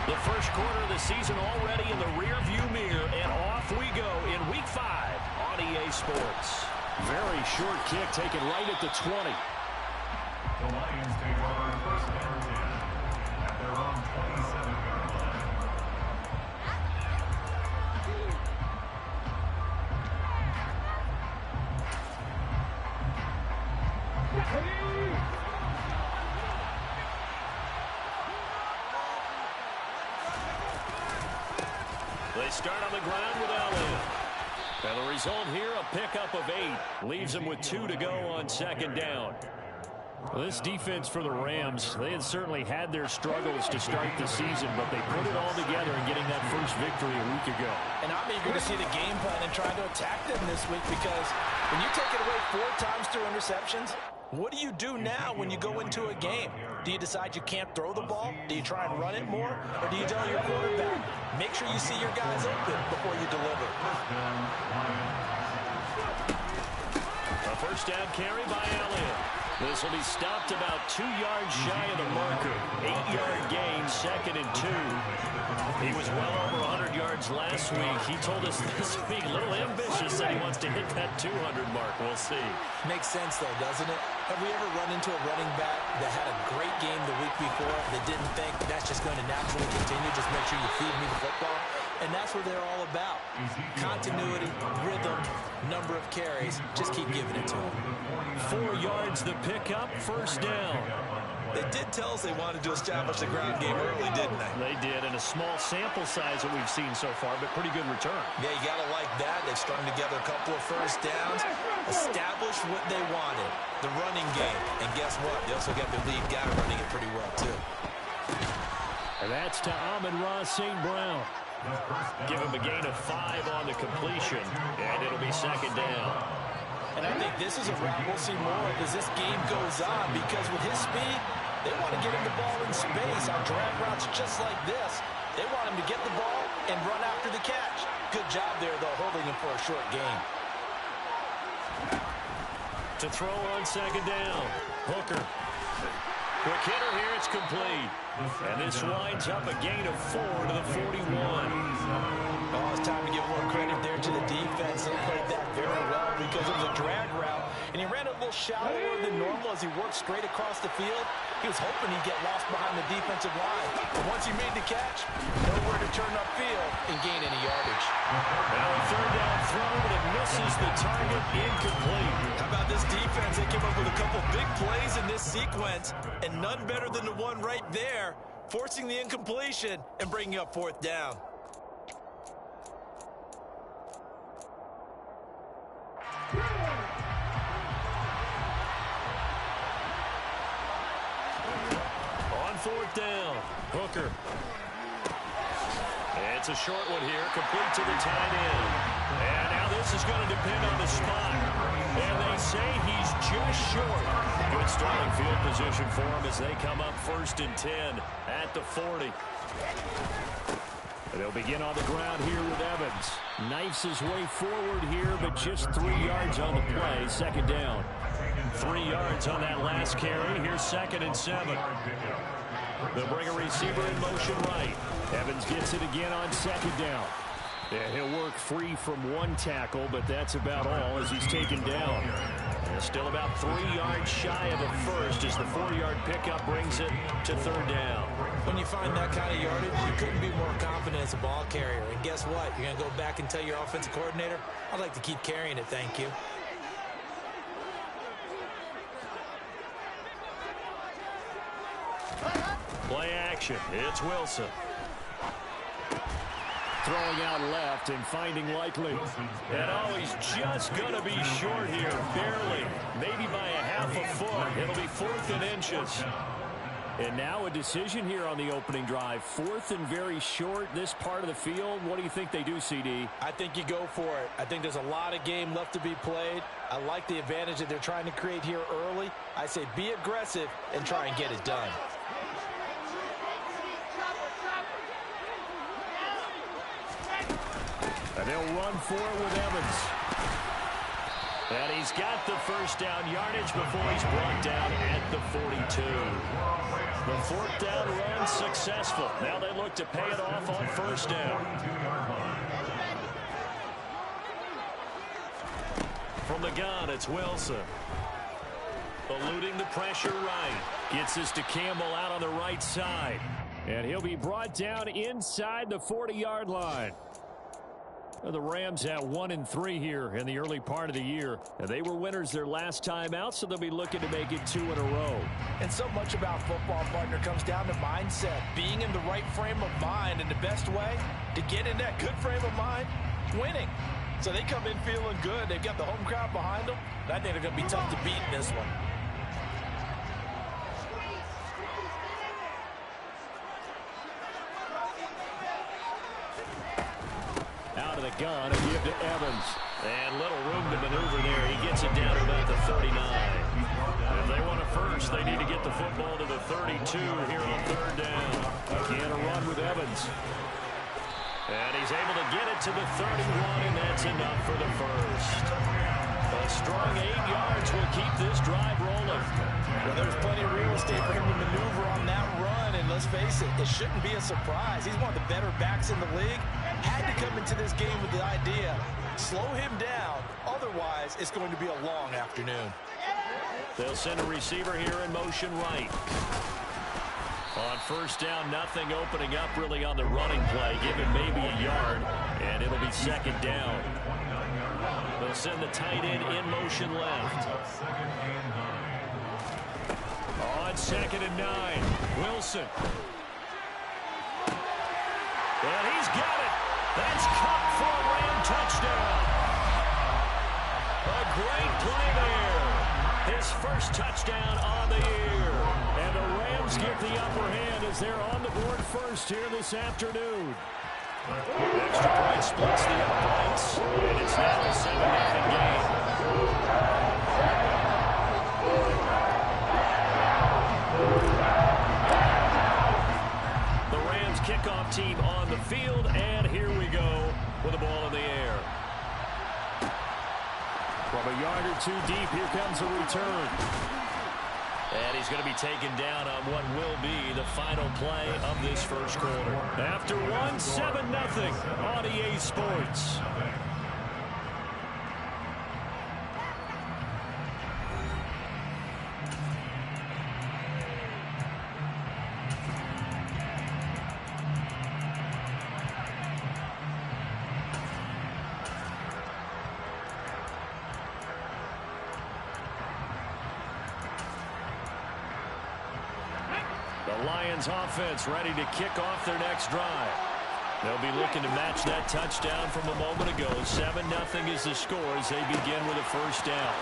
The first quarter of the season already in the rearview mirror, and off we go in Week 5 on EA Sports. Very short kick taken right at the 20. The Lions take over first and 10 at their own 27-yard line. They start on the ground with Elliott. And the result here, a pickup of 8. Leaves them with 2 to go on second down. Well, this defense for the Rams, they had certainly had their struggles to start the season, but they put it all together in getting that first victory a week ago. And I'm eager to see the game plan and try to attack them this week, because when you take it away 4 times through interceptions, what do you do now when you go into a game? Do you decide you can't throw the ball? Do you try and run it more? Or do you tell your quarterback, make sure you see your guys open before you deliver? A first down carry by Elliott. This will be stopped about 2 yards shy of the marker. 8-yard gain, 2nd and 2. He was well over 100 yards last week. He told us this week, a little ambitious, that he wants to hit that 200 mark. We'll see. Makes sense, though, doesn't it? Have we ever run into a running back that had a great game the week before that didn't think that's just going to naturally continue? Just make sure you feed me the football. And that's what they're all about. Continuity, rhythm, number of carries. Just keep giving it to them. 4 yards the pickup, first down. They did tell us they wanted to establish the ground game early, didn't they? They did, and a small sample size that we've seen so far, but pretty good return. Yeah, you got to like that. They've strung together a couple of first downs, established what they wanted, the running game. And guess what? They also got their lead guy running it pretty well, too. And that's to Amon-Ra St. Brown. Give him a gain of 5 on the completion, and it'll be second down. And I think this is a route we'll see more of as this game goes on, because with his speed, they want to get him the ball in space on drag routes just like this. They want him to get the ball and run after the catch. Good job there, though, holding him for a short gain. To throw on second down, Hooker. Quick hitter here, it's complete. And this winds up a gain of 4 to the 41. Oh, it's time to give more credit there to the defense. They played that very well because it was a drag route, and he ran a little shallower than normal as he worked straight across the field. He was hoping he'd get lost behind the defensive line. But once he made the catch, nowhere to turn upfield and gain any yardage. Now a third down throw, but it misses the target, incomplete. How about this defense? They came up with a couple big plays in this sequence, and none better than the one right there, forcing the incompletion and bringing up fourth down. On fourth down, Hooker. It's a short one here, complete to the tight end. And now this is going to depend on the spot. And they say he's just short. Good starting field position for him as they come up first and 10 at the 40. They'll begin on the ground here with Evans. Knifes his way forward here, but just 3 yards on the play. Second down. 3 yards on that last carry. Here's 2nd and 7. They'll bring a receiver in motion right. Evans gets it again on second down. Yeah, he'll work free from 1 tackle, but that's about all as he's taken down. And still about 3 yards shy of a first as the 4-yard pickup brings it to third down. When you find that kind of yardage, you couldn't be more confident as a ball carrier. And guess what? You're going to go back and tell your offensive coordinator, I'd like to keep carrying it, thank you. Play action. It's Wilson. Throwing out left and finding Likely. And oh, he's just going to be short here. Barely. Maybe by a half a foot. It'll be 4th and inches. And now a decision here on the opening drive. 4th and very short, this part of the field. What do you think they do, CD? I think you go for it. I think there's a lot of game left to be played. I like the advantage that they're trying to create here early. I say be aggressive and try and get it done. And they'll run for it with Evans. And he's got the first down yardage before he's brought down at the 42. The fourth down run successful. Now they look to pay it off on first down. From the gun, it's Wilson. Eluding the pressure right. Gets this to Campbell out on the right side. And he'll be brought down inside the 40-yard line. The Rams at 1-3 here in the early part of the year. And they were winners their last time out, so they'll be looking to make it 2 in a row. And so much about football, partner, comes down to mindset. Being in the right frame of mind, and the best way to get in that good frame of mind, winning. So they come in feeling good. They've got the home crowd behind them. I think they're going to be tough to beat in this one. Out of the gun and give to Evans. And little room to maneuver there. He gets it down to about the 39. If they want a first, they need to get the football to the 32 here on third down. Again, a run with Evans. And he's able to get it to the 31, and that's enough for the first. A strong 8 yards will keep this drive rolling. Well, there's plenty of real estate for him to maneuver on that run, and let's face it, it shouldn't be a surprise. He's one of the better backs in the league. Had to come into this game with the idea, slow him down, otherwise it's going to be a long afternoon. They'll send a receiver here in motion right. On first down, nothing opening up really on the running play. Give him maybe a yard, and it'll be second down. They'll send the tight end in motion left. On second and 9, Wilson. And he's got it. That's caught for a Ram touchdown. A great play there. His first touchdown on the year. And the Rams get the upper hand as they're on the board first here this afternoon. Extra point splits the uprights, and it's now a 7-0 game. The Rams kickoff team on the field, and here we go with the ball in the air. From a yard or 2 deep, here comes a return. And he's going to be taken down on what will be the final play of this first quarter. After 7-0 on EA Sports. Lions offense ready to kick off their next drive. They'll be looking to match that touchdown from a moment ago. 7-0 is the score as they begin with a first down.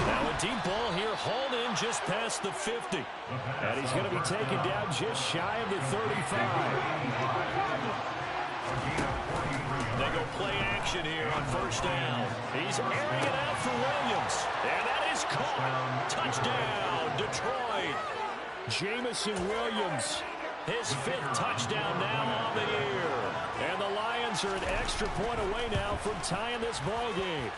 Now a deep ball here, hauled in just past the 50. And he's going to be taken down just shy of the 35. They go play action here on first down. He's airing it out for Williams. And that is caught. Touchdown, Detroit. Jamison Williams, his 5th touchdown now on the year. And the Lions are an extra point away now from tying this ball game.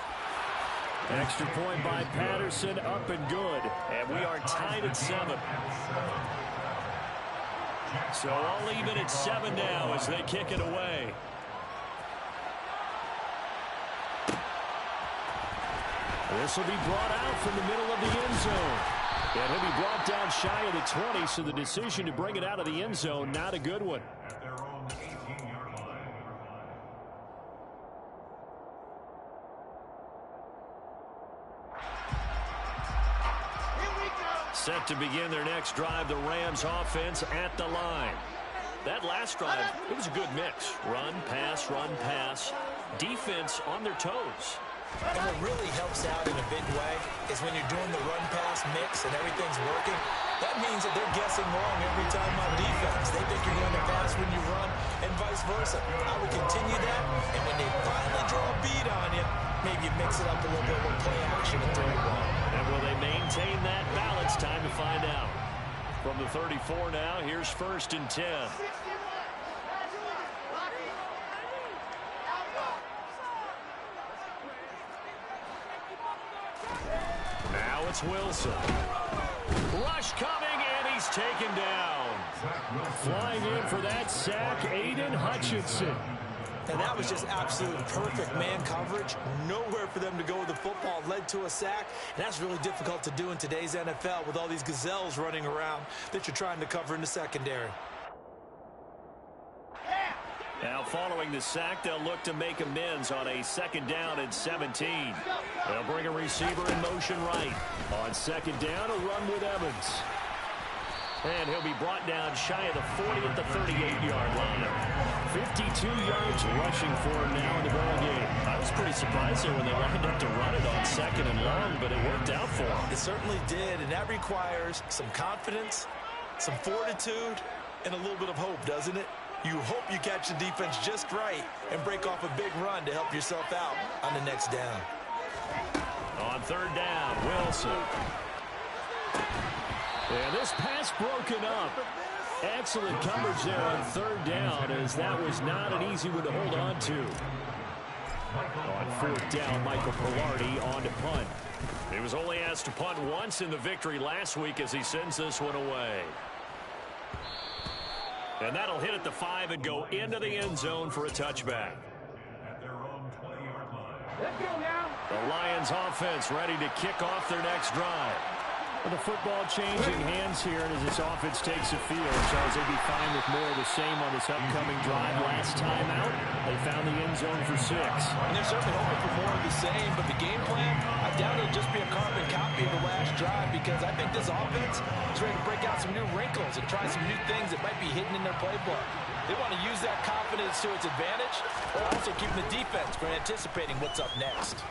Extra point by Patterson, up and good. And we are tied at 7. So all even at 7 now as they kick it away. This will be brought out from the middle of the end zone. And he'll be brought down shy of the 20, so the decision to bring it out of the end zone, not a good one. At their own 18-yard line. Set to begin their next drive, the Rams offense at the line. That last drive, it was a good mix. Run, pass, defense on their toes. And what really helps out in a big way is when you're doing the run-pass mix and everything's working, that means that they're guessing wrong every time on defense. They think you're going to pass when you run and vice versa. I would continue that, and when they finally draw a beat on you, maybe you mix it up a little bit with play action and throw it wrong. And will they maintain that balance? Time to find out. From the 34 now, here's 1st and 10. it's Wilson. Rush coming, and he's taken down. Flying in for that sack, Aiden Hutchinson. And that was just absolute perfect man coverage. Nowhere for them to go with the football. Led to a sack. And that's really difficult to do in today's NFL with all these gazelles running around that you're trying to cover in the secondary. Now following the sack, they'll look to make amends on a 2nd down and 17. They'll bring a receiver in motion right. On 2nd down, a run with Evans. And he'll be brought down shy of the 40 at the 38-yard line. 52 yards rushing for him now in the ball game. I was pretty surprised there when they lined up to run it on 2nd and long, but it worked out for him. It certainly did, and that requires some confidence, some fortitude, and a little bit of hope, doesn't it? You hope you catch the defense just right and break off a big run to help yourself out on the next down. On 3rd down, Wilson. And this pass broken up. Excellent coverage there on 3rd down, as that was not an easy one to hold on to. On 4th down, Michael Pilardi on to punt. He was only asked to punt once in the victory last week as he sends this one away. And that'll hit at the 5 and go into the end zone for a touchback. At their own 20-yard line. Let's go now. The Lions offense ready to kick off their next drive. With the football changing hands here, and as this offense takes the field, Charles, they'd be fine with more of the same on this upcoming drive. Last time out, they found the end zone for 6. And they're certainly hoping for more of the same, but the game plan, I doubt it'll just be a carbon copy of the last drive, because I think this offense is ready to break out some new wrinkles and try some new things that might be hidden in their playbook. They want to use that confidence to its advantage, while also keeping the defense from anticipating what's up next.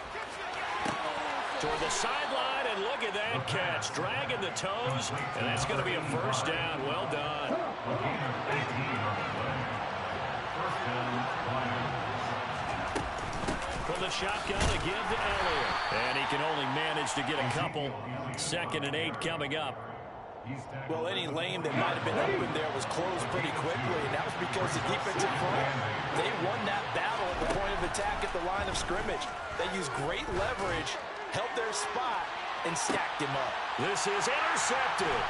Toward the sideline, and look at that catch. Dragging the toes, and that's going to be a 1st down. Well done. From the shotgun, a give to Elliott. And he can only manage to get a couple. 2nd and 8 coming up. Well, any lane that might have been open there was closed pretty quickly, and that was because the defensive front, they won that battle at the point of attack at the line of scrimmage. They used great leverage, held their spot, and stacked him up. This is intercepted.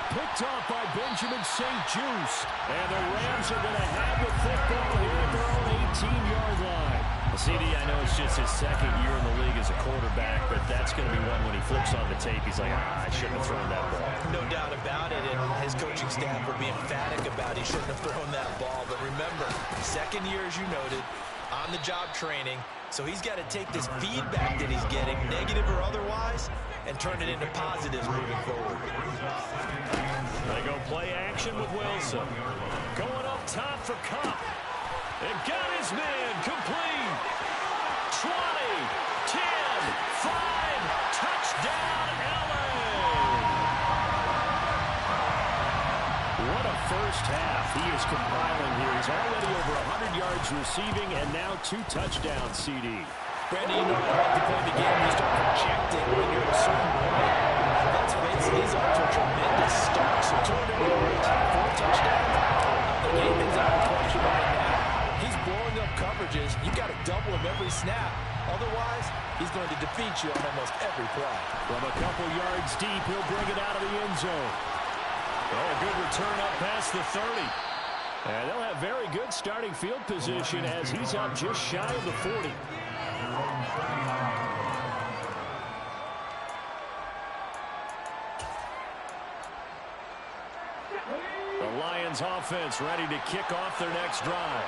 Picked off by Benjamin St. Juste. And the Rams are going to have the football here at their own 18-yard line. CD, I know it's just his 2nd year in the league as a quarterback, but that's going to be one when he flips on the tape, he's like, I shouldn't have thrown that ball. No doubt about it, and his coaching staff will be emphatic about he shouldn't have thrown that ball. But remember, 2nd year, as you noted, on-the-job training, so he's got to take this feedback that he's getting, negative or otherwise, and turn it into positives moving forward. They go play action with Wilson. Going up top for Cup. And got his man complete. 20, 10, 5, touchdown, LA. What a first half he is compiling here. He's already over 100 yards receiving and now 2 touchdowns, CD. Brandon, you know how to play the game. You start projecting when you're at a certain point. Let's face it, he's off to a tremendous start. So 200 yards, 4 touchdowns. The game is out of question right now. He's blowing up coverages. You got to double him every snap. Otherwise, he's going to defeat you on almost every play. From a couple yards deep, he'll bring it out of the end zone. Oh, a good return up past the 30. And they'll have very good starting field position as he's up just shy of the 40. The Lions offense ready to kick off their next drive.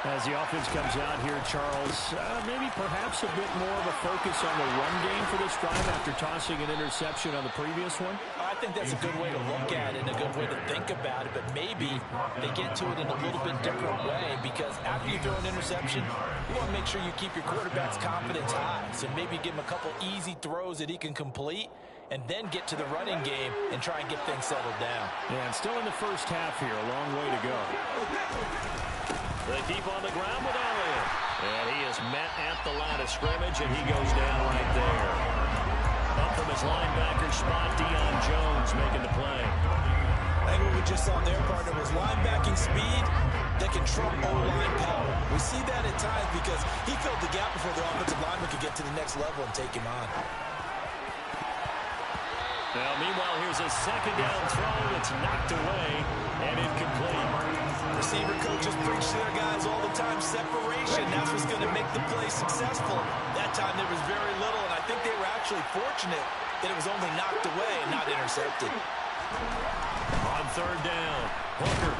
As the offense comes out here, Charles, maybe perhaps a bit more of a focus on the run game for this drive after tossing an interception on the previous one? I think that's a good way to look at it and a good way to think about it, but maybe they get to it in a little bit different way, because after you throw an interception, you want to make sure you keep your quarterback's confidence high. So maybe give him a couple easy throws that he can complete, and then get to the running game and try and get things settled down. Yeah, and still in the first half here, a long way to go. They keep on the ground with Elliott. And he is met at the line of scrimmage, and he goes down right there. Up from his linebacker spot, Deion Jones making the play. I think what we just saw there, partner, was linebacking speed that can trump O-line power. We see that at times because he filled the gap before the offensive lineman could get to the next level and take him on. Well, meanwhile, here's a second down throw that's knocked away and incomplete. Receiver coaches preach to their guys all the time, separation. That's what's going to make the play successful. That time there was very little, and I think they were actually fortunate that it was only knocked away and not intercepted. On third down, Hooker.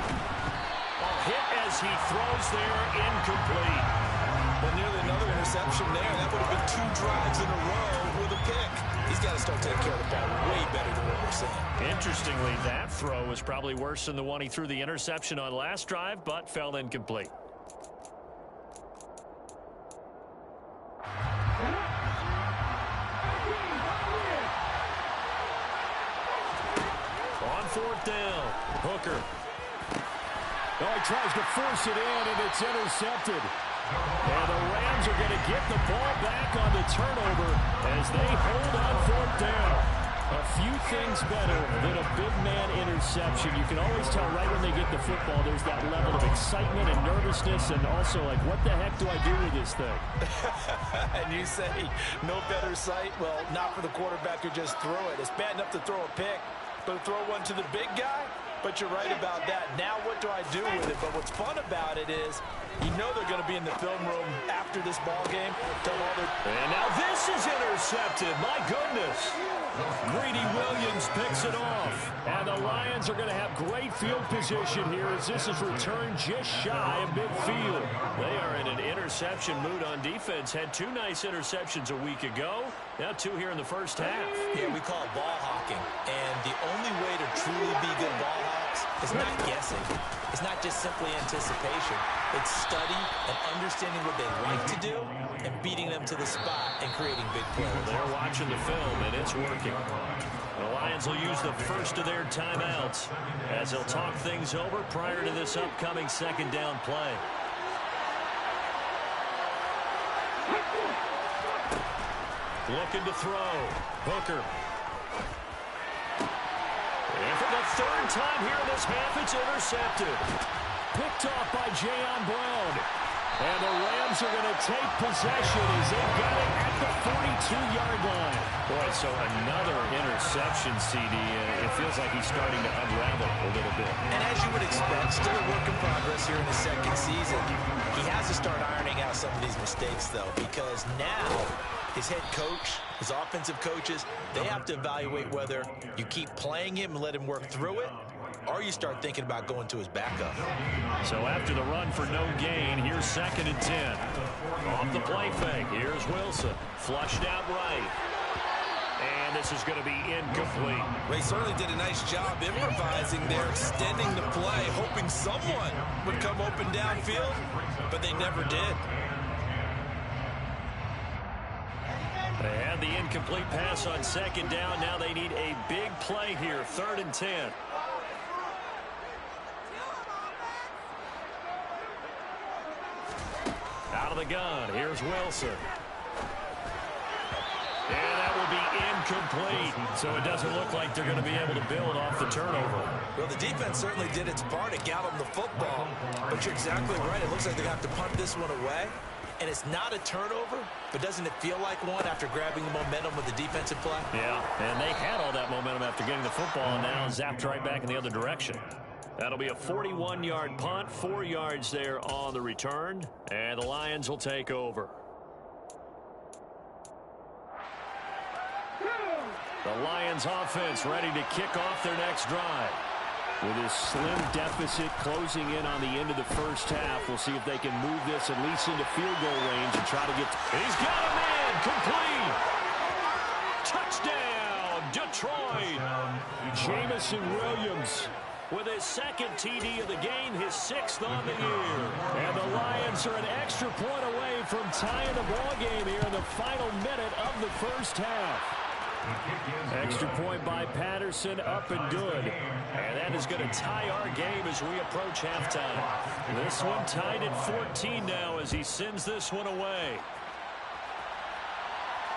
Hit as he throws there, incomplete. Well, nearly another interception there. That would have been 2 drives in a row with a pick. He's got to start taking care of the ball way better than what we're seeing. Interestingly, that throw was probably worse than the one he threw the interception on last drive, but fell incomplete. On fourth down, Hooker. Oh, he tries to force it in, and it's intercepted. And the Rams are going to get the ball back on the turnover as they hold on fourth down. A few things better than a big man interception. You can always tell right when they get the football, there's that level of excitement and nervousness, and also like, what the heck do I do with this thing? And you say, no better sight? Well, not for the quarterback who just threw it. It's bad enough to throw a pick, but to throw one to the big guy? But you're right about that. Now what do I do with it? But what's fun about it is you know they're going to be in the film room after this ball game. And now this is intercepted. My goodness. Greedy Williams picks it off. And the Lions are going to have great field position here as this is returned just shy of midfield. They are in an interception mood on defense. Had 2 nice interceptions a week ago. Now 2 here in the first half. Yeah, we call it ball hawking. And the only way to truly be good ball hawks is not guessing. It's not just simply anticipation. It's study and understanding what they like to do and beating them to the spot and creating big plays. They're watching the film, and it's working. The Lions will use the first of their timeouts as they'll talk things over prior to this upcoming second down play. Looking to throw. Hooker. And for the 3rd time here in this half, it's intercepted. Picked off by Jayon Brown. And the Rams are going to take possession as they've got it at the 42-yard line. Boy, so another interception, CD. It feels like he's starting to unravel a little bit. And as you would expect, still a work in progress here in the second season. He has to start ironing out some of these mistakes, though, because now his head coach, his offensive coaches, they have to evaluate whether you keep playing him and let him work through it, or you start thinking about going to his backup. So after the run for no gain, here's 2nd and 10. Off the play fake, here's Wilson. Flushed out right. And this is going to be incomplete. They certainly did a nice job improvising there, extending the play, hoping someone would come open downfield, but they never did. They had the incomplete pass on 2nd down. Now they need a big play here, 3rd and 10. Out of the gun, here's Wilson. And that will be incomplete. So it doesn't look like they're going to be able to build off the turnover. Well, the defense certainly did its part to got them the football. But you're exactly right. It looks like they're going to have to punt this one away. And it's not a turnover, but doesn't it feel like one after grabbing the momentum with the defensive play? Yeah, and they had all that momentum after getting the football and now zapped right back in the other direction. That'll be a 41-yard punt, 4 yards there on the return, and the Lions will take over. The Lions offense ready to kick off their next drive. With his slim deficit closing in on the end of the first half, we'll see if they can move this at least into field goal range and try to get... He's got a man! Complete! Touchdown, Detroit! Jamison Williams with his 2nd TD of the game, his 6th on the year. And the Lions are an extra point away from tying the ball game here in the final minute of the first half. Extra point by Patterson, up and good. And that is going to tie our game as we approach halftime. This one tied at 14 now as he sends this one away.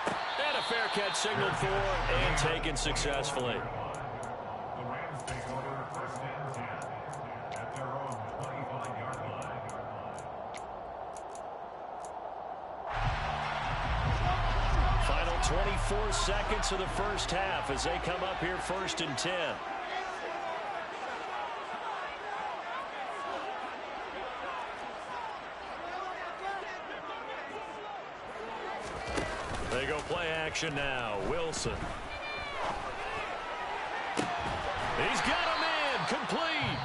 And a fair catch signaled for and taken successfully. The Rams take over 1st and 10 at their own 25-yard line. Final 2 24 seconds of the first half as they come up here 1st and 10. They go play action now. Wilson. He's got him in. Complete.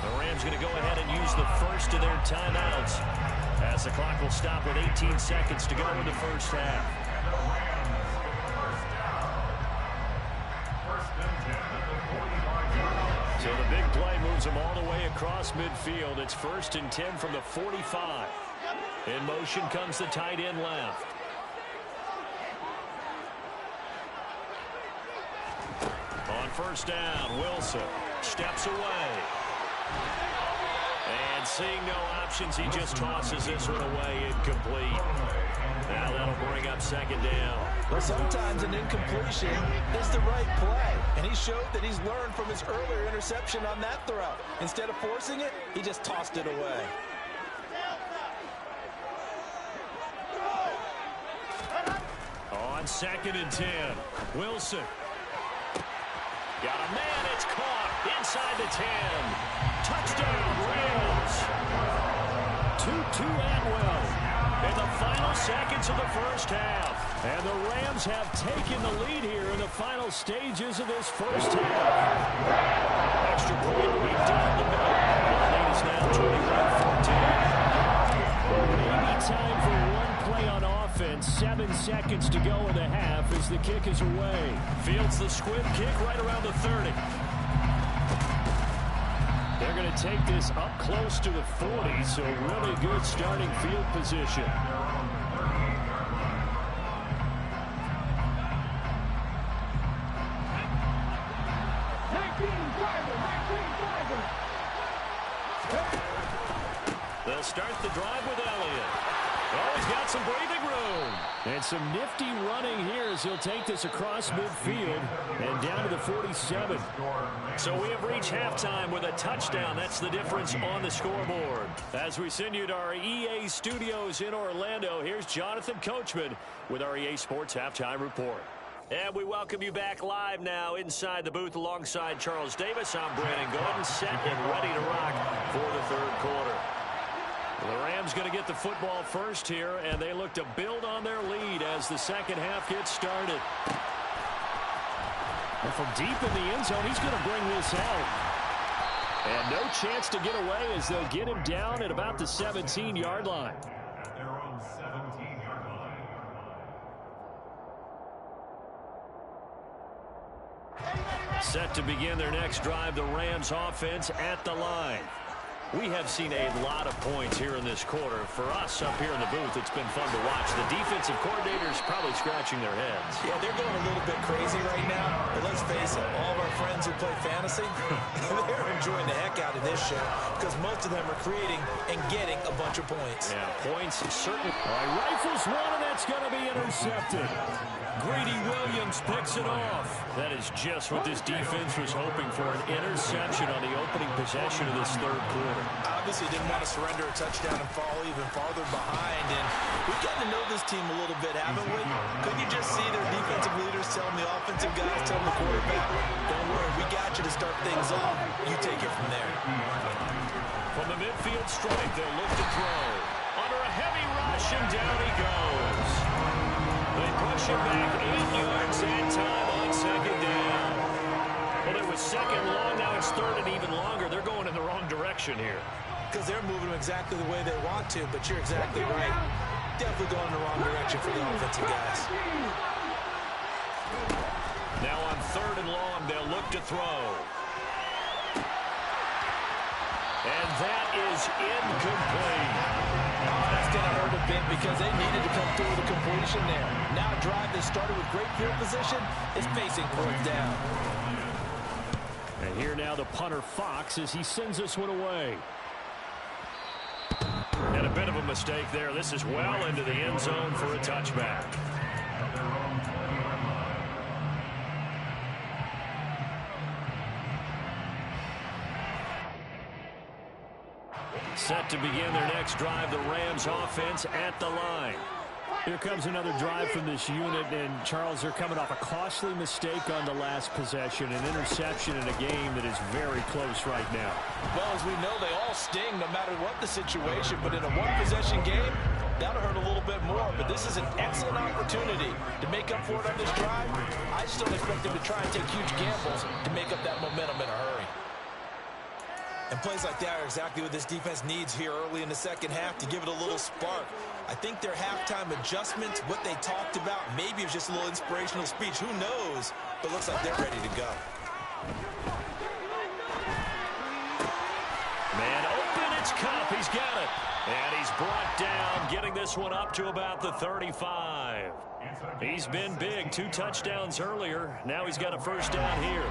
The Rams going to go ahead and use the first of their timeouts as the clock will stop with 18 seconds to go in the first half. So the big play moves them all the way across midfield. It's 1st and 10 from the 45. In motion comes the tight end left. On 1st down, Wilson steps away. And seeing no options, he just tosses this one away, incomplete. Now that'll bring up 2nd down. Well, sometimes an incompletion is the right play. And he showed that he's learned from his earlier interception on that throw. Instead of forcing it, he just tossed it away. On 2nd and 10, Wilson. Got a man, it's caught inside the 10. Touchdown, Rams. 2-2 Atwell in the final seconds of the first half. And the Rams have taken the lead here in the final stages of this first half. Extra point right down the middle. The lead is now 21-14. Maybe time for one play on offense. 7 seconds to go in the half as the kick is away. Fields the squib kick right around the 30. They're going to take this up close to the 40, so really good starting field position. They'll start the drive with Elliott. Oh, he's got some breathing room. And some nifty running here as he'll take this across midfield and down to the 47. So we have reached halftime with a touchdown. That's the difference on the scoreboard. As we send you to our EA studios in Orlando, here's Jonathan Coachman with our EA Sports Halftime Report. And we welcome you back live now inside the booth alongside Charles Davis. I'm Brandon Gordon, set and ready to rock for the 3rd quarter. The Rams going to get the football first here, and they look to build on their lead as the second half gets started. And from deep in the end zone, he's going to bring this out. And no chance to get away as they'll get him down at about the 17-yard line. At their own 17-yard line. Set to begin their next drive, the Rams offense at the line. We have seen a lot of points here in this quarter. For us up here in the booth, it's been fun to watch. The defensive coordinators probably scratching their heads. Yeah, they're going a little bit crazy right now. But let's face it, all of our friends who play fantasy, they're enjoying the heck out of this show because most of them are creating and getting a bunch of points. Yeah, points certainly. All right, rifles one, and that's going to be intercepted. Greedy Williams picks it off. That is just what this defense was hoping for, an interception on the opening possession of this 3rd quarter. Obviously didn't want to surrender a touchdown and fall even farther behind. And we've gotten to know this team a little bit, haven't we? Couldn't you just see their defensive leaders telling the offensive guys, telling the quarterback, don't worry, we got you to start things off. You take it from there. From the midfield strike, they'll look to throw. Under a heavy rush, and down he goes. They push him back 8 yards and time on 2nd down. Well, it was 2nd long, now it's 3rd and even longer. They're going in the wrong direction here. Because they're moving them exactly the way they want to, but you're exactly right. Definitely going in the wrong direction for the offensive guys. Now on 3rd and long, they'll look to throw. And that is incomplete. Oh, that's going to hurt a bit because they needed to come through with a completion there. Now a drive that started with great field position is facing 4th down. And here now the punter Fox as he sends this one away. And a bit of a mistake there. This is well into the end zone for a touchback. Set to begin their next drive, the Rams offense at the line. Here comes another drive from this unit, and Charles, they're coming off a costly mistake on the last possession, an interception in a game that is very close right now. Well, as we know, they all sting no matter what the situation, but in a one-possession game, that'll hurt a little bit more. But this is an excellent opportunity to make up for it on this drive. I still expect them to try and take huge gambles to make up that momentum in a hurry. And plays like that are exactly what this defense needs here early in the second half to give it a little spark. I think their halftime adjustments, what they talked about, maybe it was just a little inspirational speech. Who knows? But looks like they're ready to go. Man open, it's Cup. He's got it. And he's brought down, getting this one up to about the 35. He's been big. 2 touchdowns earlier. Now he's got a first down here.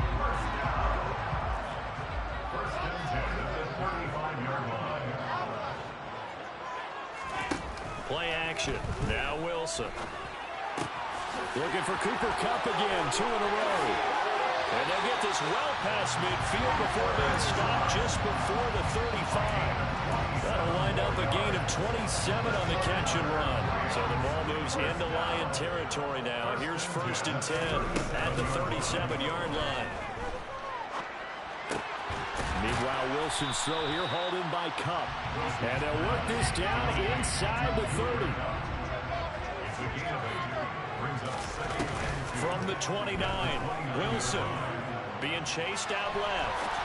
First and 10 at the 45-yard line. Play action. Now Wilson. Looking for Cooper Kupp again. 2 in a row. And they'll get this well past midfield before being stopped just before the 35. That'll wind up a gain of 27 on the catch and run. So the ball moves into Lion territory now. Here's first and 10 at the 37-yard line. Meanwhile, Wilson's throw here hauled in by Kupp. And they'll work this down inside the 30. From the 29, Wilson being chased out left.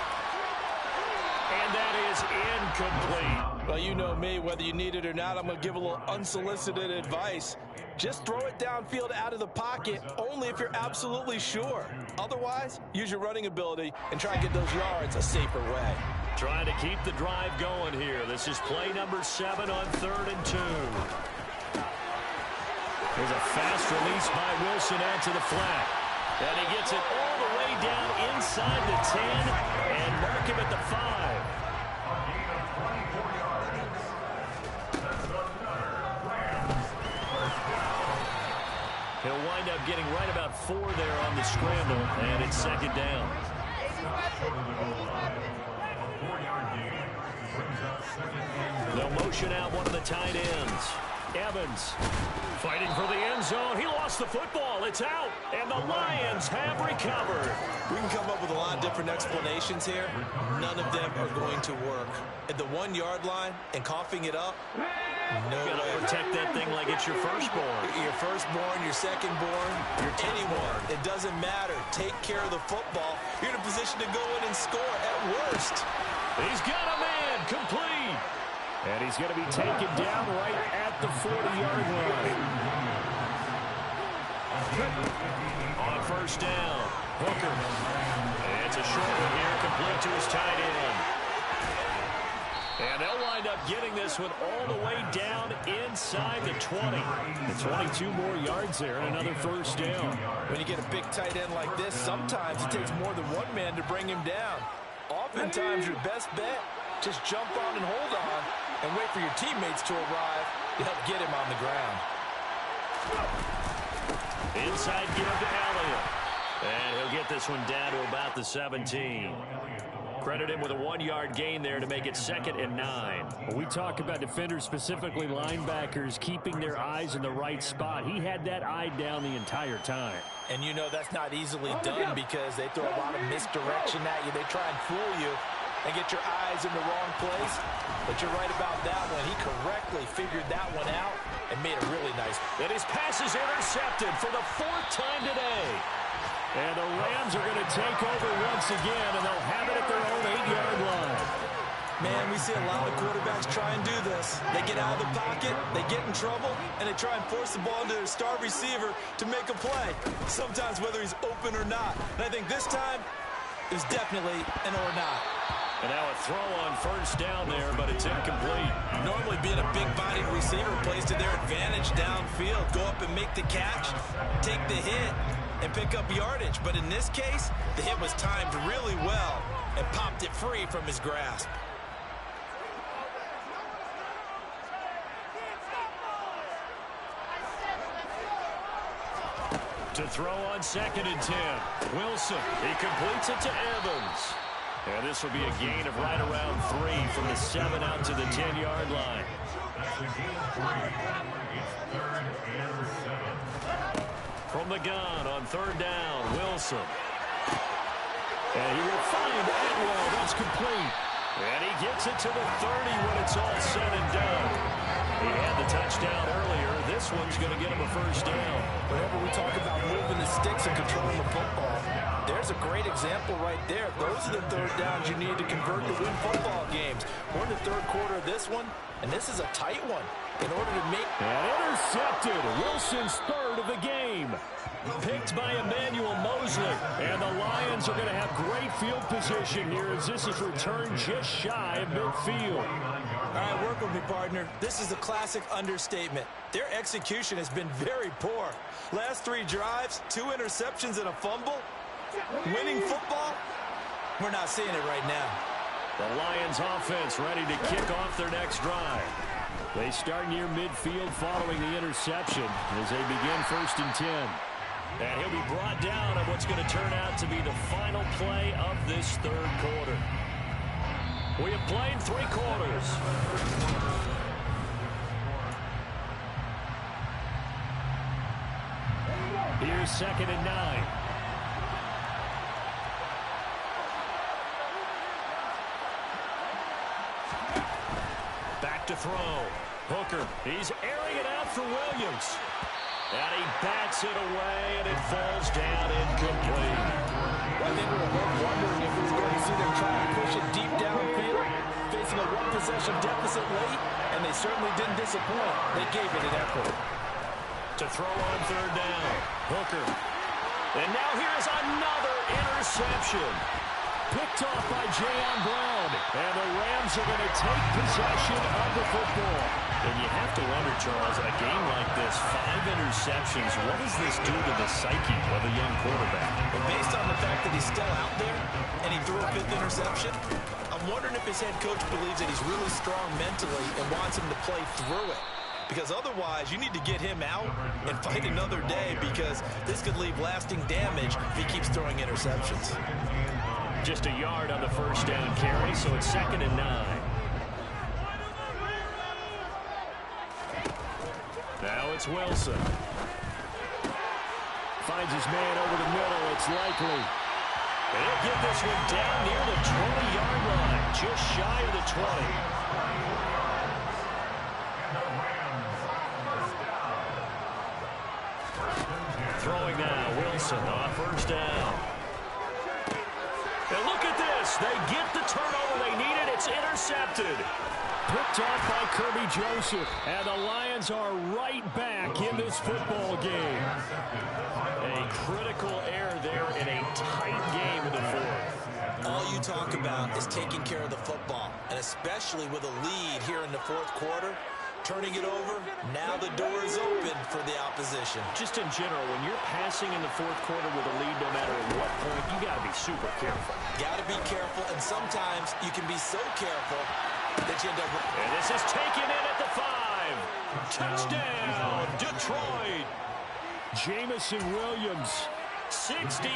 And that is incomplete. Well, you know me, whether you need it or not, I'm going to give a little unsolicited advice. Just throw it downfield out of the pocket, only if you're absolutely sure. Otherwise, use your running ability and try and get those yards a safer way. Trying to keep the drive going here. This is play number 7 on 3rd and 2. There's a fast release by Wilson out to the flat. And he gets it all the way down inside the 10 and mark him at the 5. He'll wind up getting right about 4 there on the scramble, and it's second down. They'll motion out one of the tight ends. Evans fighting for the end zone. He lost the football. It's out, and the Lions have recovered. We can come up with a lot of different explanations here. None of them are going to work. At the 1-yard line and coughing it up, no You gotta way. protect that thing like it's your firstborn. Your firstborn, your secondborn, anyone. It doesn't matter. Take care of the football. You're in a position to go in and score at worst. He's got a man complete. And he's going to be taken down right at the 40-yard line. On first down, Hooker. It's a short one here, complete to his tight end. And they'll wind up getting this one all the way down inside the 20. The 22 more yards there and another first down. When you get a big tight end like this, sometimes it takes more than one man to bring him down. Oftentimes, your best bet, just jump on and hold on and wait for your teammates to arrive to help get him on the ground. Inside give to Elliott. And he'll get this one down to about the 17. Credit him with a 1-yard gain there to make it 2nd and 9. We talk about defenders, specifically linebackers, keeping their eyes in the right spot. He had that eye down the entire time. And you know that's not easily done because they throw a lot of misdirection at you. They try and fool you and get your eyes in the wrong place. But you're right about that one. He correctly figured that one out and made a really nice. And his pass is intercepted for the 4th time today. And the Rams are going to take over once again, and they'll have it at their own 8-yard line. Man, we see a lot of quarterbacks try and do this. They get out of the pocket, they get in trouble, and they try and force the ball into their star receiver to make a play, sometimes whether he's open or not. And I think this time, it was definitely an or not. And now a throw on first down there, but it's incomplete. Normally being a big-bodied receiver plays to their advantage downfield. Go up and make the catch, take the hit, and pick up yardage. But in this case, the hit was timed really well and popped it free from his grasp. To throw on 2nd and 10. Wilson, he completes it to Evans. And this will be a gain of right around 3 from the 7 out to the 10-yard line. That's a gain of 3. It's 3rd and 7. From the gun on 3rd down, Wilson. And he will find Atwell. That's complete. And he gets it to the 30 when it's all said and done. He had the touchdown earlier. This one's going to get him a first down. Whenever we talk about moving the sticks and controlling the football, there's a great example right there. Those are the 3rd downs you need to convert to win football games. We're in the 3rd quarter of this one, and this is a tight one. In order to make... And intercepted. Wilson's 3rd of the game. Picked by Emmanuel Mosley. And the Lions are going to have great field position here as this is returned just shy of midfield. All right, work with me, partner. This is a classic understatement. Their execution has been very poor. Last 3 drives, 2 interceptions and a fumble. Winning football? We're not seeing it right now. The Lions offense ready to kick off their next drive. They start near midfield following the interception as they begin 1st and 10. And he'll be brought down on what's going to turn out to be the final play of this 3rd quarter. We have played 3 quarters. Here's 2nd and 9. Back to throw. Hooker, he's airing it out for Williams. And he bats it away, and it falls down incomplete. I think we were both wondering if we were going to see them try to push it deep downfield, facing a 1-possession deficit late, and they certainly didn't disappoint. They gave it an effort. To throw on 3rd down. Hooker. And now here's another interception. Picked off by Jayon Brown. And the Rams are going to take possession of the football. And you have to wonder, Charles, in a game like this, 5 interceptions, what does this do to the psyche of a young quarterback? But based on the fact that he's still out there and he threw a 5th interception, I'm wondering if his head coach believes that he's really strong mentally and wants him to play through it. Because otherwise, you need to get him out and fight another day because this could leave lasting damage if he keeps throwing interceptions. Just a yard on the 1st down carry, so it's 2nd and 9. Now it's Wilson. Finds his man over the middle. It's likely. And he'll get this one down near the 20-yard line, just shy of the 20. Throwing now, Wilson on 1st down. And look at this. They get the turnover they needed. It's intercepted. Picked off by Kirby Joseph. And the Lions are right back in this football game. A critical error there in a tight game in the 4th. All you talk about is taking care of the football, and especially with a lead here in the 4th quarter. Turning it over, now the door is open for the opposition. Just in general, when you're passing in the 4th quarter with a lead, no matter at what point, you got to be super careful. Got to be careful, and sometimes you can be so careful that you end up... And this is taken in at the 5. Touchdown, Detroit. Jamison Williams, 61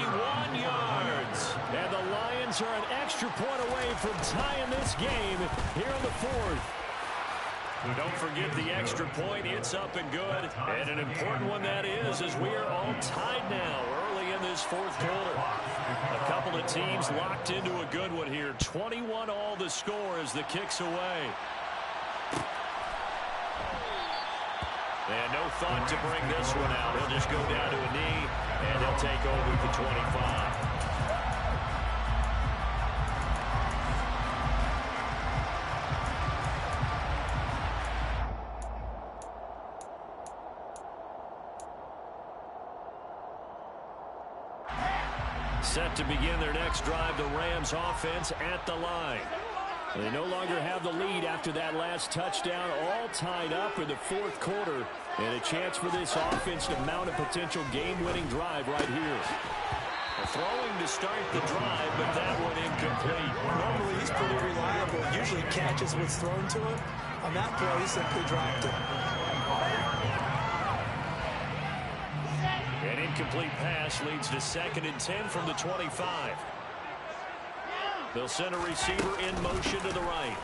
yards. And the Lions are an extra point away from tying this game here in the 4th. Don't forget the extra point. It's up and good. And an important one that is, as we are all tied now early in this 4th quarter. A couple of teams locked into a good one here. 21-all the score as the kick's away. And no thought to bring this one out. He'll just go down to a knee, and he'll take over at the 25. Set to begin their next drive, the Rams offense at the line. They no longer have the lead after that last touchdown, all tied up in the 4th quarter, and a chance for this offense to mount a potential game-winning drive right here. Throwing to start the drive, but that one incomplete. Normally, he's pretty reliable. Usually catches what's thrown to him. On that play, he simply dropped it. An incomplete pass leads to 2nd and 10 from the 25. They'll send a receiver in motion to the right.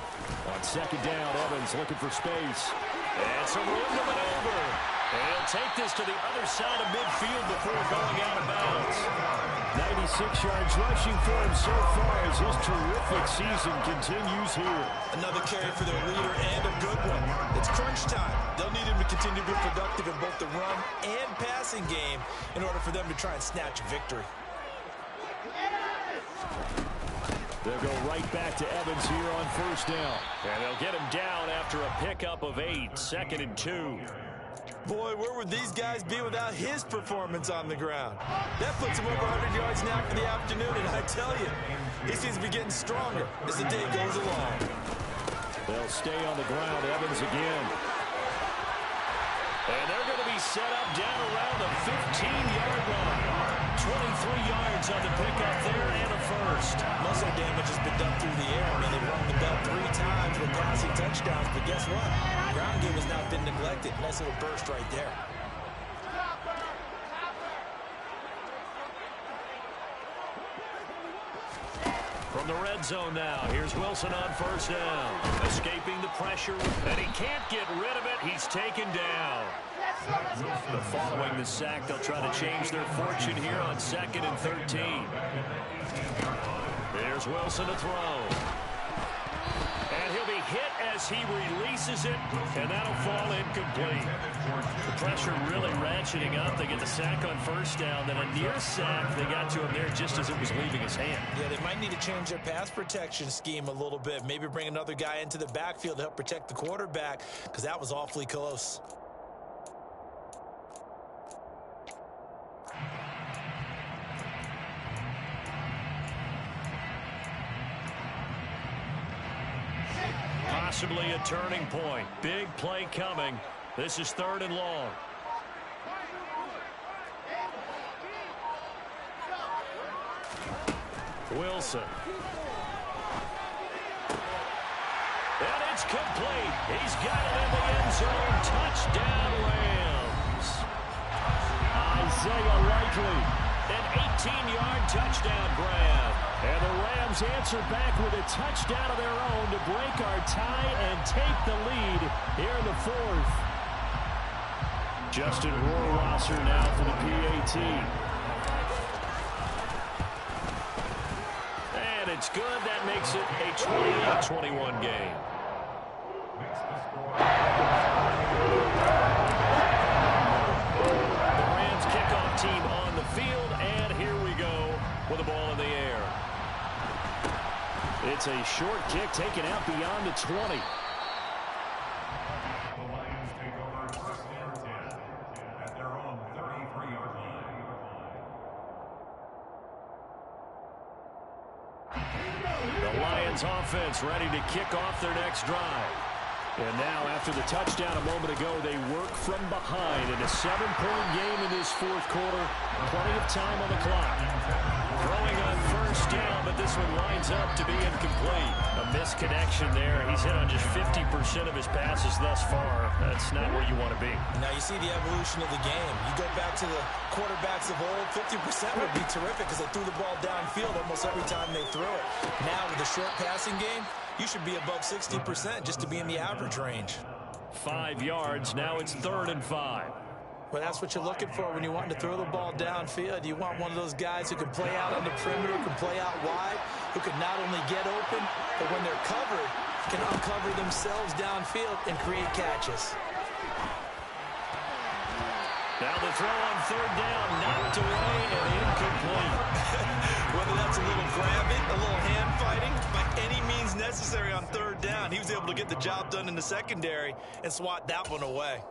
On second down, Evans looking for space. And some room to maneuver. And he'll take this to the other side of midfield before going out of bounds. 96 yards rushing for him so far as his terrific season continues here. Another carry for their leader and a good one. It's crunch time. They'll need him to continue to be productive in both the run and passing game in order for them to try and snatch victory. They'll go right back to Evans here on first down. And they'll get him down after a pickup of 8, 2nd and 2. Boy, where would these guys be without his performance on the ground? That puts him over 100 yards now for the afternoon, and I tell you, he seems to be getting stronger as the day goes along. They'll stay on the ground, Evans again. And they're going to be set up down around the 15-yard line. 23 yards on the pickup there and a first. Most of the damage has been done through the air. I mean, they've rung the bell 3 times with passing touchdowns, but guess what? Ground game has not been neglected. Nice little burst right there. From the red zone now, here's Wilson on first down. Escaping the pressure, and he can't get rid of it. He's taken down. But following the sack, they'll try to change their fortune here on 2nd and 13. Here's Wilson to throw. And he'll be hit as he releases it, and that'll fall incomplete. The pressure really ratcheting up. They get the sack on first down, then a near sack. They got to him there just as it was leaving his hand. Yeah, they might need to change their pass protection scheme a little bit. Maybe bring another guy into the backfield to help protect the quarterback, because that was awfully close. Possibly a turning point. Big play coming. This is 3rd and long. Wilson. And it's complete. He's got it in the end zone. Touchdown, Rams. Isaiah Likely. An 18-yard touchdown grab. And the Rams answer back with a touchdown of their own to break our tie and take the lead here in the 4th. Justin Rohrwasser now for the PAT. And it's good. That makes it a 28-21 game. The Rams kickoff team on the field, and here we go with the ball in the air. It's a short kick taken out beyond the 20. The Lions take over 1st and 10 at their own 33-yard line. The Lions offense ready to kick off their next drive. And now, after the touchdown a moment ago, they work from behind in a 7-point game in this 4th quarter. Plenty of time on the clock. Throwing on first down, but this one lines up to be incomplete. A misconnection there. He's hit on just 50% of his passes thus far. That's not where you want to be. Now you see the evolution of the game. You go back to the quarterbacks of old, 50% would be terrific because they threw the ball downfield almost every time they threw it. Now with the short passing game, you should be above 60% just to be in the average range. 5 yards. Now it's 3rd and 5. Well, that's what you're looking for when you want to throw the ball downfield. You want one of those guys who can play out on the perimeter, who can play out wide, who can not only get open, but when they're covered, can uncover themselves downfield and create catches. Now the throw on 3rd down, knocked away and incomplete. Whether that's a little grabbing, a little hand fighting, by any means necessary on 3rd down, he was able to get the job done in the secondary and swat that one away.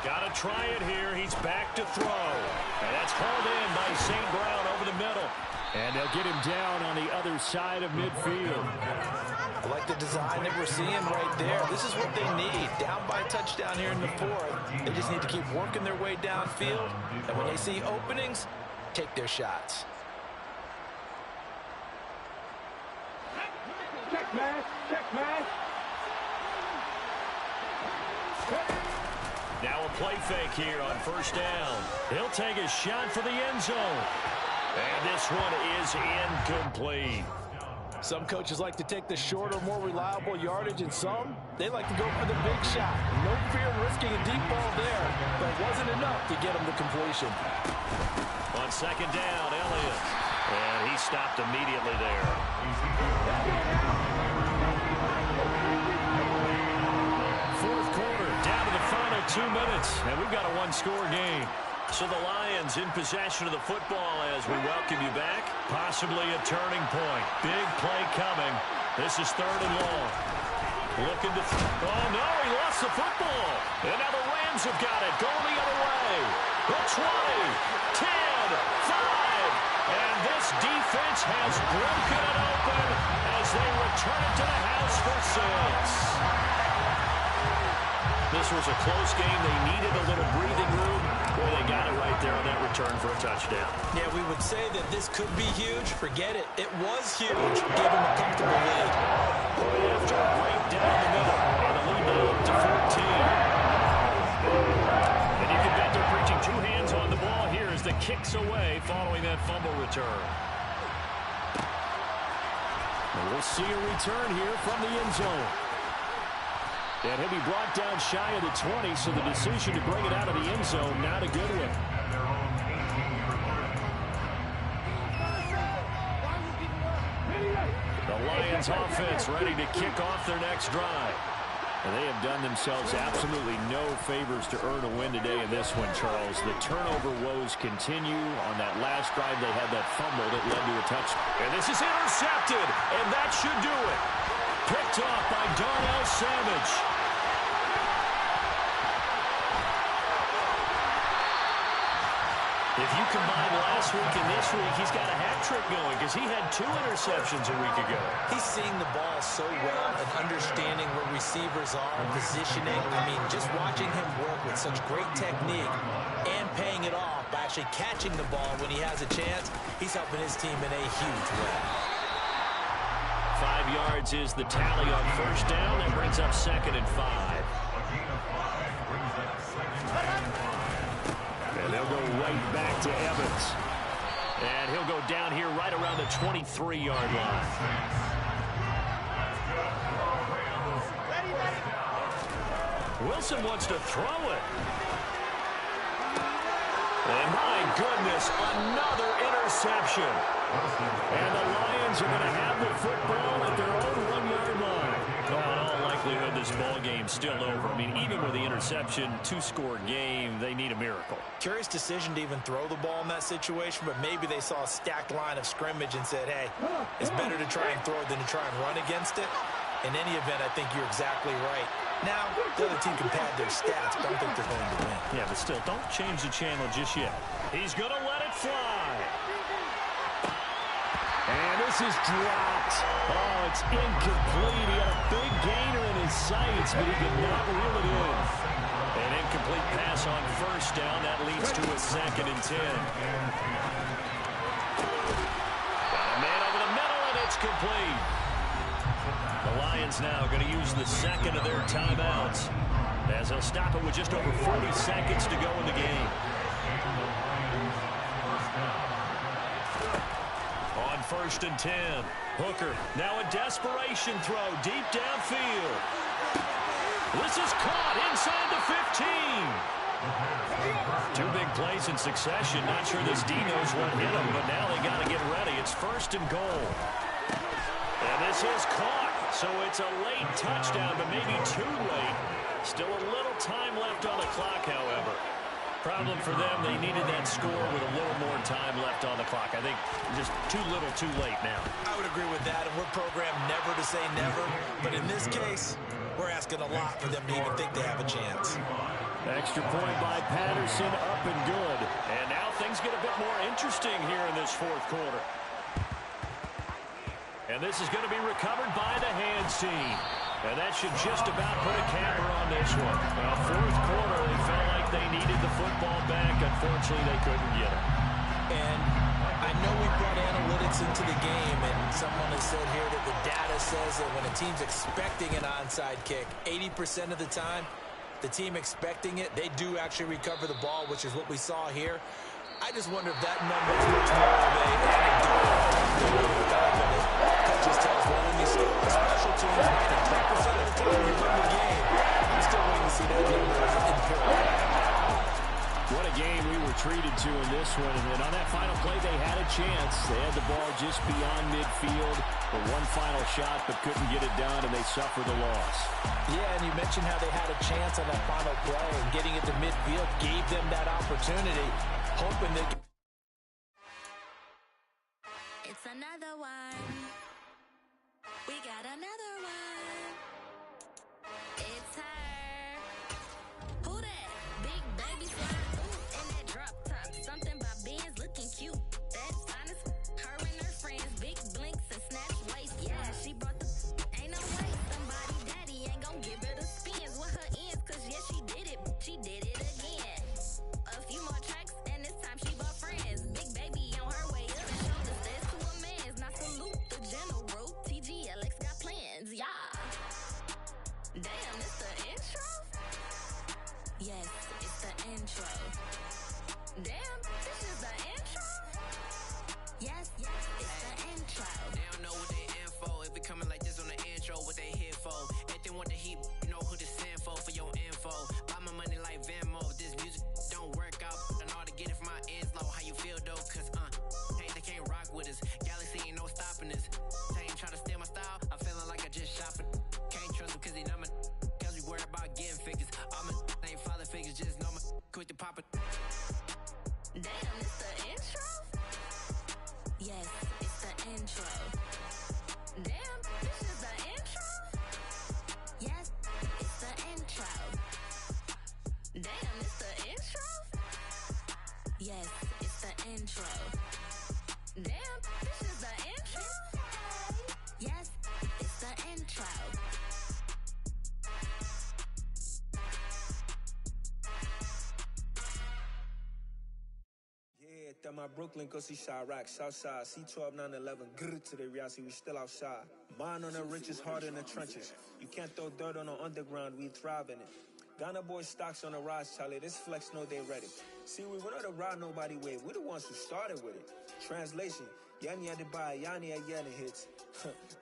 Got to try it here. He's back to throw. And that's hauled in by St. Brown over the middle. And they'll get him down on the other side of midfield. I like the design that we're seeing right there. This is what they need. Down by a touchdown here in the fourth. They just need to keep working their way downfield. And when they see openings, take their shots. Check, man. Check, man. Now a play fake here on first down. He'll take a shot for the end zone. And this one is incomplete. Some coaches like to take the shorter, more reliable yardage, and some, they like to go for the big shot. No fear of risking a deep ball there, but it wasn't enough to get him to completion. On second down, Elliott. And he stopped immediately there. Fourth quarter, down to the final 2 minutes, and we've got a one-score game. So the Lions in possession of the football as we welcome you back. Possibly a turning point. Big play coming. This is third and long. Looking to oh, no, he lost the football. And now the Rams have got it. Going the other way. The 20, 10, 5. And this defense has broken it open as they return it to the house for 6. This was a close game. They needed a little breathing room. Well, they got it right there on that return for a touchdown. Yeah, we would say that this could be huge. Forget it. It was huge. Gave them a comfortable lead. After a break down the middle, and the lead now up to 14. And you can bet they're preaching two hands on the ball here as the kick's away following that fumble return. And we'll see a return here from the end zone. And he'll be brought down shy of the 20, so the decision to bring it out of the end zone, not a good one. The Lions offense ready to kick off their next drive. And they have done themselves absolutely no favors to earn a win today in this one, Charles. The turnover woes continue. On that last drive, they had that fumble that led to a touchdown. And this is intercepted, and that should do it. Picked off by Darnell Savage. If you combine last week and this week, he's got a hat trick going because he had 2 interceptions a week ago. He's seeing the ball so well and understanding where receivers are, positioning. I mean, just watching him work with such great technique and paying it off by actually catching the ball when he has a chance, he's helping his team in a huge way. 5 yards is the tally on first down. That brings up second and 5. And they'll go right back to Evans. And he'll go down here right around the 23-yard line. Wilson wants to throw it. And my goodness, another interception. And the Lions are going to have the football at their own 1-yard line. Well, in all likelihood, this ball game's still over. I mean, even with the interception, 2-score game, they need a miracle. Curious decision to even throw the ball in that situation, but maybe they saw a stacked line of scrimmage and said, hey, it's better to try and throw it than to try and run against it. In any event, I think you're exactly right. Now, the other team can pad their stats, but I don't think they're going to win. Yeah, but still, don't change the channel just yet. He's going to let it fly. And this is dropped. Oh, it's incomplete. He had a big gainer in his sights, but he could not reel it in. An incomplete pass on first down. That leads to a second and 10. Got a man over the middle, and it's complete. The Lions now going to use the second of their timeouts as they'll stop it with just over 40 seconds to go in the game. On first and 10, Hooker now a desperation throw deep downfield. This is caught inside the 15. 2 big plays in succession. Not sure this D knows what hit him, but now they got to get ready. It's first and goal. And this is caught. So it's a late touchdown, but maybe too late. Still a little time left on the clock, however. Problem for them, they needed that score with a little more time left on the clock. I think just too little too late now. I would agree with that, and we're programmed never to say never. But in this case, we're asking a lot for them to even think they have a chance. Extra point by Patterson, up and good. And now things get a bit more interesting here in this fourth quarter. And this is going to be recovered by the hands team. And that should just about put a capper on this one. Well, fourth quarter, they felt like they needed the football back. Unfortunately, they couldn't get it. And I know we brought analytics into the game, and someone has said here that the data says that when a team's expecting an onside kick, 80% of the time, the team expecting it, they do actually recover the ball, which is what we saw here. I just wonder if that number is much more of a anecdotal development. That just tells me when you score on special teams, 10% of the time you win the game. I'm still waiting to see that number as empirical. What a game we were treated to in this one. And on that final play, they had a chance. They had the ball just beyond midfield for one final shot, but couldn't get it done, and they suffered the loss. Yeah, and you mentioned how they had a chance on that final play, and getting it to midfield gave them that opportunity, hoping they could. It's another one. We got another one. It's her. Who that? Big baby slime. Ooh, and that drop top. Something by Benz looking cute. That's honest. Her and her friends. Big blinks and snatch waist. Yeah, she brought the. Ain't no way. Somebody daddy ain't gon' give her the spins with her ends. Cause yeah, she did it. She did it again. A few more tracks and this time she brought friends. Big baby on her way up and shoulders. That's to a man's. Now salute the general. TGLX got plans. Yeah. Damn, it's the intro? Yes, it's the intro. Damn, this is the intro? Yes, it's the intro. They don't know what they in for. If we coming like this on the intro, what they here for? If they want the heat, you know who to send for your info. Buy my money like Venmo. If this music don't work out, and all to get it from my ends low. How you feel though? Cause hey, they can't rock with us. Galaxy ain't no stopping us. They ain't try to steal my style. I'm feeling like I just shopping. Can't trust them cause they not my. Cause we worried about getting figures. All my ain't father figures, just know my quick to pop it. Damn, it's the intro? Yes, it's the intro. Damn, this is the intro? Yes, it's the intro. Damn, it's the intro? Yes, it's the intro. Damn, this is the intro? Yes, it's the intro. Yeah, that my Brooklyn, go see Chirac, Southside, C12, 911, grrr to the reality, we still outside. Mine on the riches, hard in the trenches. You can't throw dirt on the underground, we thrive in it. Ghana boys stocks on the rise, Charlie, this flex know they ready. See, we went on the ride nobody wave, we the ones who started with it. Translation, Yanni had to buy, Yanni had Yanni hits.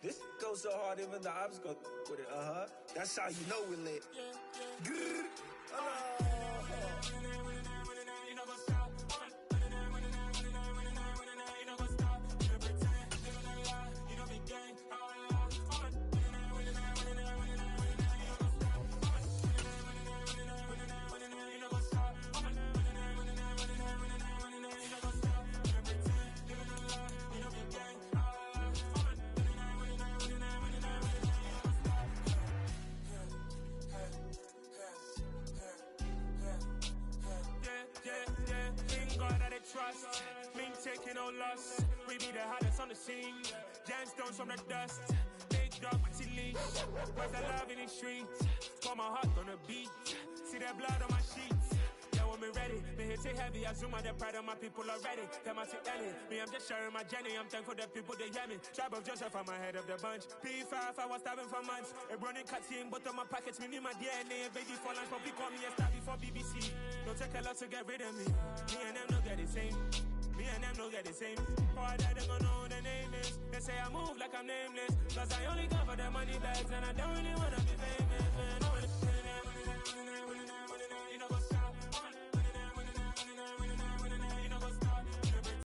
This goes so hard, even the ops go with it, That's how you know we lit. Grrr, trust, me taking no loss. We be the hottest on the scene. Gemstones from the dust. Big dog with leash. Where's the love in the streets? Got my heart on the beat. See that blood on my sheets. Yeah, when me ready, me hit it heavy. I zoom out the pride of my people already. Them I see Ellie. Me, I'm just sharing my journey. I'm thankful that people they hear me. Tribe of Joseph, I'm ahead of the bunch. P5, I was starving for months. A running cutscene, but on my pockets, me need my DNA. Baby for lunch, probably call me a star before BBC. Don't take a lot to get rid of me. Me and them don't get the same. Me and them don't get the same. Boy, that they gonna know who the name is. They say I move like I'm nameless. Cause I only come for the money bags and I don't really wanna be famous, man.